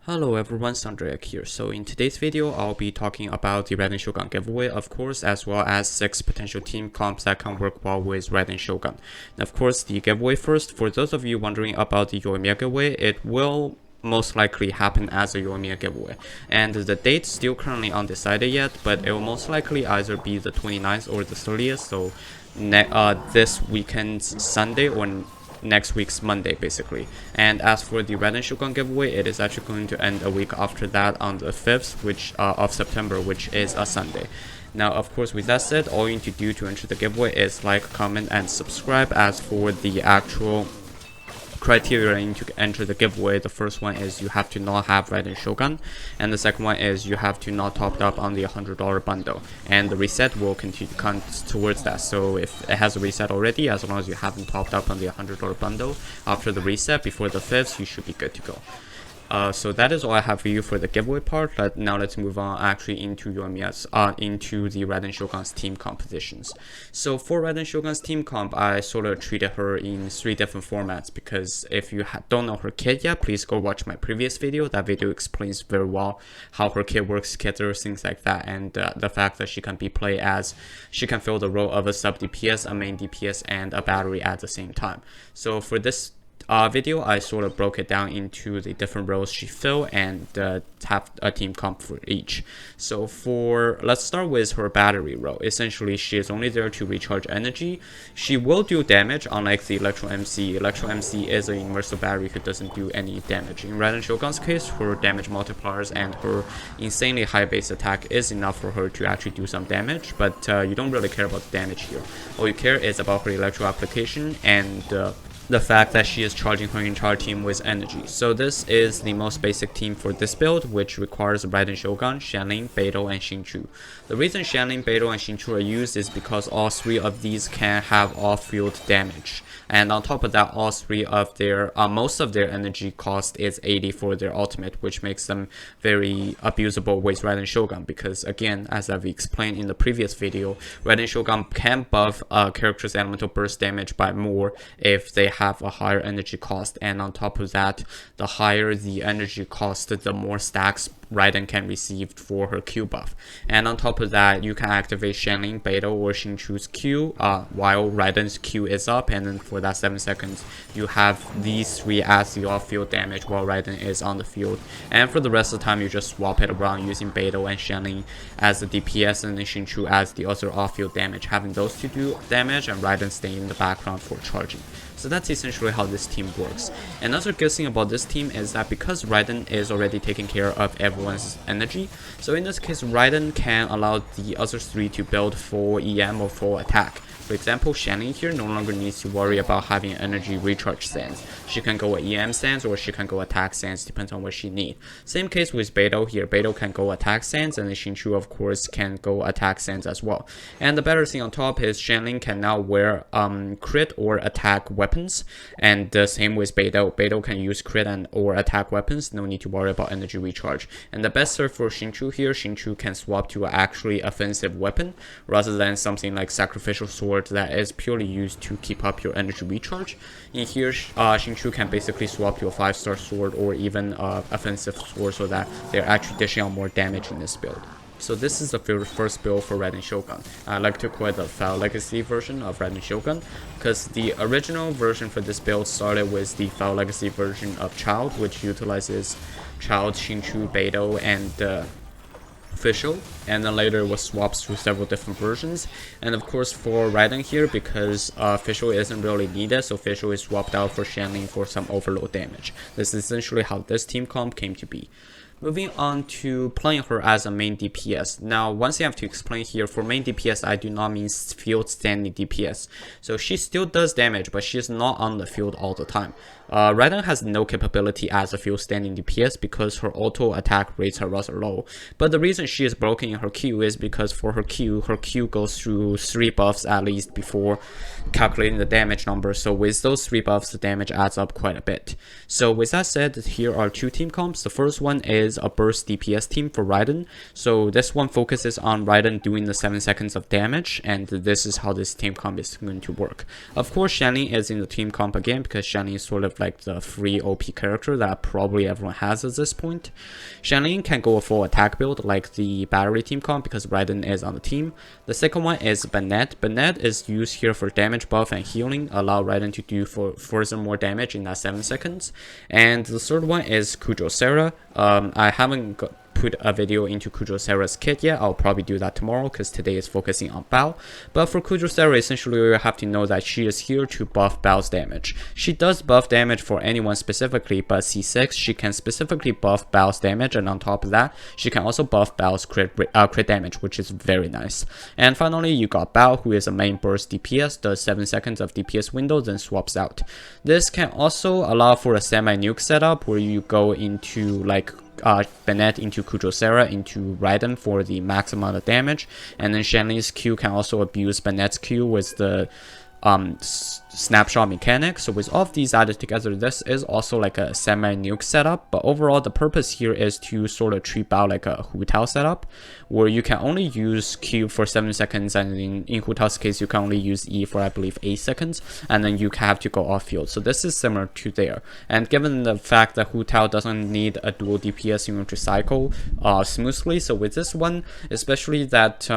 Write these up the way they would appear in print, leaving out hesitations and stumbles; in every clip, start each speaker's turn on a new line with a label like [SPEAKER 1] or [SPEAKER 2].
[SPEAKER 1] Hello everyone, Sandrak here. So in today's video, I'll be talking about the Raiden Shogun giveaway, of course, as well as 6 potential team comps that can work well with Raiden Shogun. And of course, the giveaway first, for those of you wondering about the Yoimiya giveaway, it will most likely happen as a Yoimiya giveaway. And the date's still currently undecided yet, but it will most likely either be the 29th or the 30th, so this weekend's Sunday or next week's Monday basically. And as for the Raiden Shogun giveaway, it is actually going to end a week after that on the 5th of September, which is a Sunday. Now of course, with that said, all you need to do to enter the giveaway is like, comment and subscribe. As for the actual criteria to enter the giveaway, the first one is you have to not have Raiden Shogun, and the second one is you have to not topped up on the $100 bundle, and the reset will continue to count towards that. So if it has a reset already, as long as you haven't topped up on the $100 bundle after the reset before the 5th, you should be good to go. So that is all I have for you for the giveaway part. Now let's move on actually into Yoimiya's, into the Raiden Shogun's team compositions. So for Raiden Shogun's team comp, I sort of treated her in 3 different formats, because if you don't know her kit yet, please go watch my previous video. That video explains very well how her kit works together, things like that, and the fact that she can be played as, she can fill the role of a sub DPS, a main DPS, and a battery at the same time. So for this video, I sort of broke it down into the different roles she fill and have a team comp for each. So let's start with her battery role. Essentially, she is only there to recharge energy. She will do damage, unlike the Electro MC. Electro MC is a universal battery who doesn't do any damage. In Raiden Shogun's case, her damage multipliers and her insanely high base attack is enough for her to actually do some damage, but you don't really care about the damage here. All you care is about her electro application and the fact that she is charging her entire team with energy. So this is the most basic team for this build, which requires Raiden Shogun, Xianling, Beidou, and Xingqiu. The reason Xianling, Beidou, and Xingqiu are used is because all 3 of these can have off-field damage. And on top of that, all 3 of their, most of their energy cost is 80 for their ultimate, which makes them very abusable with Raiden Shogun, because again, as I've explained in the previous video, Raiden Shogun can buff a character's elemental burst damage by more if they have a higher energy cost, and on top of that, the higher the energy cost, the more stacks Raiden can receive for her Q buff. And on top of that, you can activate Xianling, Beidou, or Xingqiu's Q while Raiden's Q is up, and then for that 7 seconds, you have these 3 as the off-field damage while Raiden is on the field. And for the rest of the time, you just swap it around using Beidou and Xianling as the DPS and then Xingqiu as the other off-field damage, having those 2 do damage and Raiden staying in the background for charging. So that's essentially how this team works. Another good thing about this team is that because Raiden is already taking care of everyone's energy, so in this case, Raiden can allow the other 3 to build full EM or full attack. For example, Xianling here no longer needs to worry about having an energy recharge stance. She can go EM stance or she can go attack stance, depends on what she needs. Same case with Beidou here. Beidou can go attack stance, and then Xingqiu of course can go attack stance as well. And the better thing on top is Xianling can now wear crit or attack weapons, and the same with Beidou. Beidou can use crit and or attack weapons, no need to worry about energy recharge. And the best serve for Xingqiu here, Xingqiu can swap to an actually offensive weapon rather than something like sacrificial sword that is purely used to keep up your energy recharge. In here, Xingqiu can basically swap to a 5-star sword or even offensive sword, so that they're actually dishing out more damage in this build. So this is the first build for Raiden Shogun. I like to call it the Foul Legacy version of Raiden Shogun, because the original version for this build started with the Foul Legacy version of Child, which utilizes Child, Xingqiu, Beidou, and Official, and then later was swapped through several different versions. And of course for Raiden here, because Official isn't really needed, so Official is swapped out for Xianling for some overload damage. This is essentially how this team comp came to be. Moving on to playing her as a main DPS. Now, one thing I have to explain here, for main DPS, I do not mean field standing DPS. So she still does damage, but she is not on the field all the time. Raiden has no capability as a field standing DPS because her auto attack rates are rather low. But the reason she is broken in her Q is because for her Q goes through 3 buffs at least before calculating the damage number. So with those 3 buffs, the damage adds up quite a bit. So with that said, here are 2 team comps. The first one is a burst DPS team for Raiden. So this one focuses on Raiden doing the 7 seconds of damage, and this is how this team comp is going to work. Of course, Xianling is in the team comp again because Xianling is sort of of like the free OP character that probably everyone has at this point. Shanling can go a full attack build like the battery team comp because Raiden is on the team. The second one is Bennett. Bennett is used here for damage buff and healing, allow Raiden to do for further more damage in that 7 seconds. And the third one is Kujosera. I haven't put a video into Kujosera's kit yet. I'll probably do that tomorrow because today is focusing on Baal. But for Kujosera, essentially you have to know that she is here to buff Baal's damage. She does buff damage for anyone specifically, but C6 she can specifically buff Baal's damage, and on top of that she can also buff Baal's crit damage, which is very nice. And finally you got Baal, who is a main burst DPS, does 7 seconds of DPS window, then swaps out. This can also allow for a semi-nuke setup where you go into like Bennett into Kujosera into Raiden for the max amount of damage, and then Shanling's Q can also abuse Bennett's Q with the snapshot mechanic. So with all of these added together, this is also like a semi-nuke setup, but overall the purpose here is to sort of treat Baal like a Hu Tao setup, where you can only use Q for 7 seconds, and in Hu Tao's case you can only use E for I believe 8 seconds, and then you have to go off field. So this is similar to there, and given the fact that Hu Tao doesn't need a dual DPS in order to cycle smoothly, so with this one especially that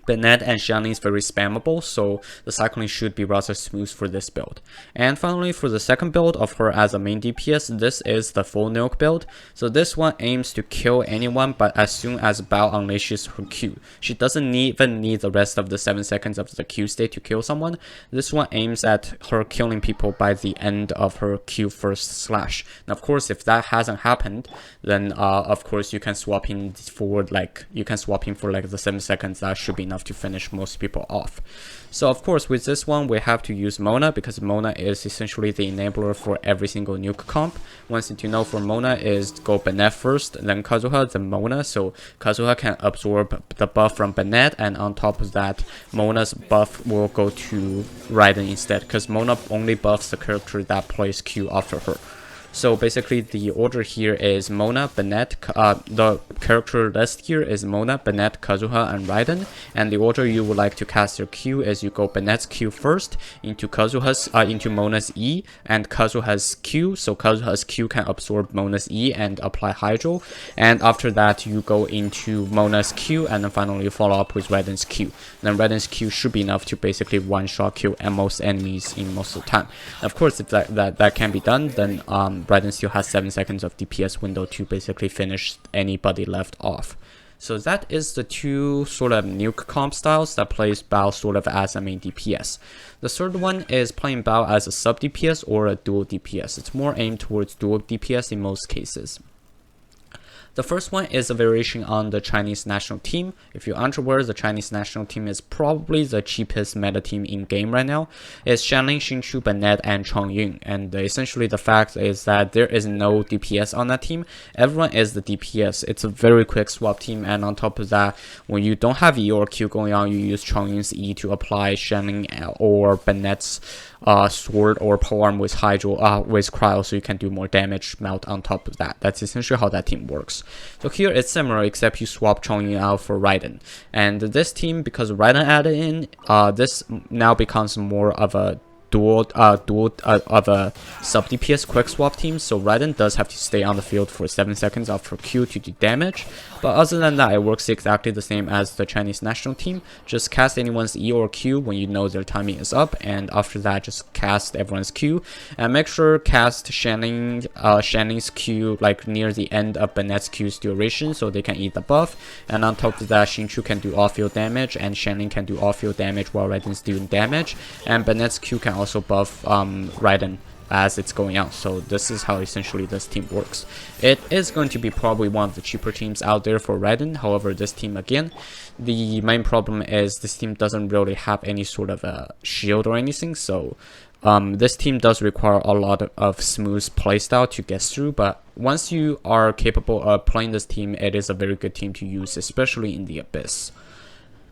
[SPEAKER 1] Bennett and Shanling is very spammable, so the cycling should be rather smooth for this build. And finally, for the second build of her as a main DPS, this is the full nuke build. So this one aims to kill anyone, but as soon as Baal unleashes her Q, she doesn't even need the rest of the 7 seconds of the Q state to kill someone. This one aims at her killing people by the end of her Q first slash. And of course, if that hasn't happened, then of course you can swap in forward, like you can swap in for like the 7 seconds. That should be enough to finish most people off. So of course with this one we have to use Mona, because Mona is essentially the enabler for every single nuke comp. One thing to know for Mona is go Bennett first, then Kazuha, then Mona. So Kazuha can absorb the buff from Bennett, and on top of that Mona's buff will go to Raiden instead, because Mona only buffs the character that plays Q after her. So basically the order here is Mona, Bennett, the character list here is Mona, Bennett, Kazuha, and Raiden, and the order you would like to cast your Q is you go Bennett's Q first, into Kazuha's, into Mona's E, and Kazuha's Q, so Kazuha's Q can absorb Mona's E and apply Hydro, and after that you go into Mona's Q, and then finally you follow up with Raiden's Q. Then Raiden's Q should be enough to basically one-shot kill most enemies in most of the time. Of course, if that can be done, then Raiden still has 7 seconds of DPS window to basically finish anybody left off. So that is the two sort of nuke comp styles that plays Baal sort of as a main DPS. The third one is playing Baal as a sub DPS or a dual DPS. It's more aimed towards dual DPS in most cases. The first one is a variation on the Chinese national team. If you're unaware, the Chinese national team is probably the cheapest meta team in game right now. It's Shanling, Xingqiu, Bennett, and Chongyun. And essentially the fact is that there is no DPS on that team. Everyone is the DPS. It's a very quick swap team, and on top of that, when you don't have E or Q going on, you use Chongyun's E to apply Shanling or Bennett's sword or polearm with Hydro, with Cryo, so you can do more damage melt on top of that. That's essentially how that team works. So here it's similar, except you swap Chongyun out for Raiden. And this team, because Raiden added in, this now becomes more of a dual of a sub DPS quick swap team. So Raiden does have to stay on the field for 7 seconds after Q to do damage, but other than that it works exactly the same as the Chinese national team. Just cast anyone's E or Q when you know their timing is up, and after that just cast everyone's Q, and make sure cast Shanning's Q like near the end of Bennett's Q's duration so they can eat the buff, and on top of that Xingqiu can do off-field damage and Shanling can do off-field damage while Raiden's doing damage, and Bennett's Q can also buff Raiden as it's going out. So this is how essentially this team works. It is going to be probably one of the cheaper teams out there for Raiden. However, this team, again, the main problem is this team doesn't really have any sort of a shield or anything, so this team does require a lot of smooth playstyle to get through, but once you are capable of playing this team, it is a very good team to use, especially in the Abyss.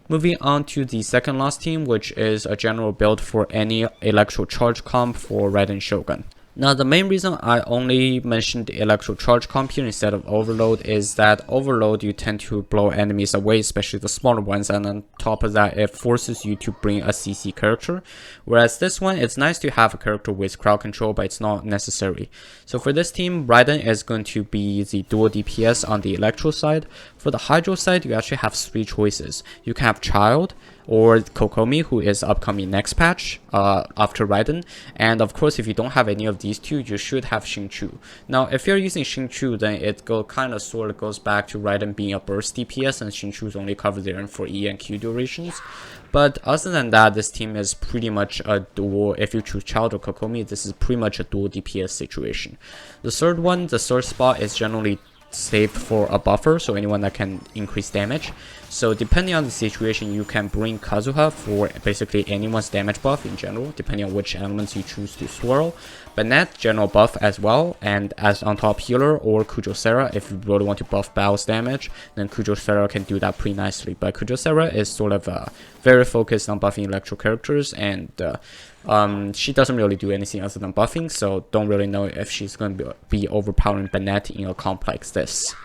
[SPEAKER 1] Moving on to the second last team, which is a general build for any electro charge comp for Raiden Shogun. Now, the main reason I only mentioned the Electro Charge comp here instead of Overload is that Overload, you tend to blow enemies away, especially the smaller ones, and on top of that, it forces you to bring a CC character. Whereas this one, it's nice to have a character with crowd control, but it's not necessary. So for this team, Raiden is going to be the dual DPS on the Electro side. For the Hydro side, you actually have 3 choices. You can have Child, or Kokomi, who is upcoming next patch after Raiden, and of course if you don't have any of these two, you should have Xingqiu. Now if you're using Xingqiu, then it kind of sort of goes back to Raiden being a burst DPS and Xingqiu is only covered there for E and Q durations. But other than that, this team is pretty much a dual. If you choose Child or Kokomi, this is pretty much a dual DPS situation. The third spot is generally saved for a buffer, so anyone that can increase damage. So depending on the situation, you can bring Kazuha for basically anyone's damage buff in general, depending on which elements you choose to swirl. Bennett, general buff as well, and as on top healer, or Kujosera if you really want to buff Baal's damage, then Kujosera can do that pretty nicely. But Kujosera is sort of very focused on buffing electro characters, and she doesn't really do anything other than buffing, so don't really know if she's going to be overpowering Bennett in a comp like this.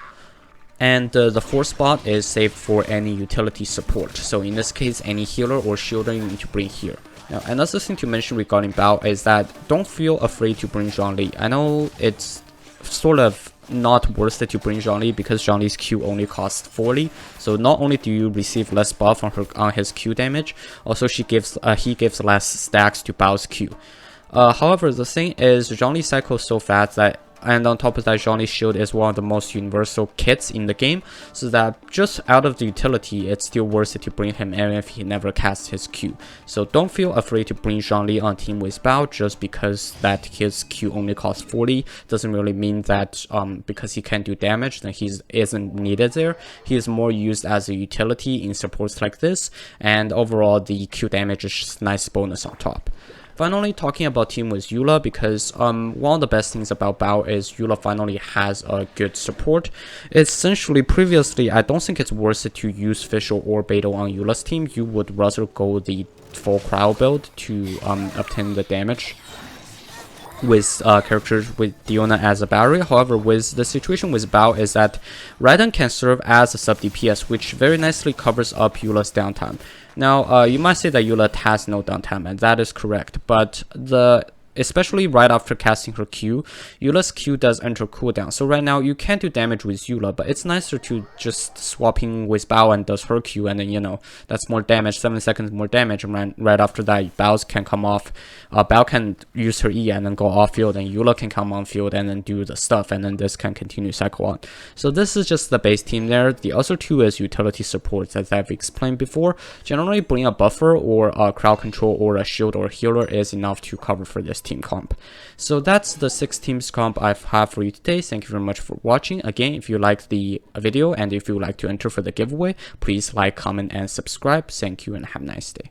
[SPEAKER 1] And the 4th spot is saved for any utility support, so in this case any healer or shielder you need to bring here. Now another thing to mention regarding Baal is that don't feel afraid to bring Zhongli. I know it's sort of not worth it to bring Zhongli because Zhongli's Q only costs 40, so not only do you receive less buff on his Q damage, also he gives less stacks to Baal's Q. However, the thing is Zhongli cycles so fast that, and on top of that, Zhongli's shield is one of the most universal kits in the game, so that just out of the utility, it's still worth it to bring him even if he never casts his Q. So don't feel afraid to bring Zhongli on team with Baal just because that his Q only costs 40. Doesn't really mean that because he can do damage, then he isn't needed there. He is more used as a utility in supports like this, and overall the Q damage is just a nice bonus on top. Finally, talking about team with Eula, because one of the best things about Baal is Eula finally has a good support. Essentially, previously, I don't think it's worth it to use Fischl or Beidou on Eula's team. You would rather go the full crowd build to obtain the damage with characters with Diona as a barrier. However, with the situation with Baal is that Raiden can serve as a sub DPS, which very nicely covers up Eula's downtime. Now, you might say that Eula has no downtime, and that is correct, but especially right after casting her Q, Eula's Q does enter cooldown. So right now you can't do damage with Eula, but it's nicer to just swapping with Baal and does her Q, and then you know that's more damage, 7 seconds more damage, and right after that Baal can come off, Baal can use her E and then go off field, and Eula can come on field and then do the stuff, and then this can continue cycle on. So this is just the base team there. The other two is utility supports, as I've explained before. Generally bring a buffer or a crowd control or a shield or healer is enough to cover for this team comp. So that's the 6 teams comp I have for you today. Thank you very much for watching. Again, if you liked the video and if you would like to enter for the giveaway, please like, comment, and subscribe. Thank you and have a nice day.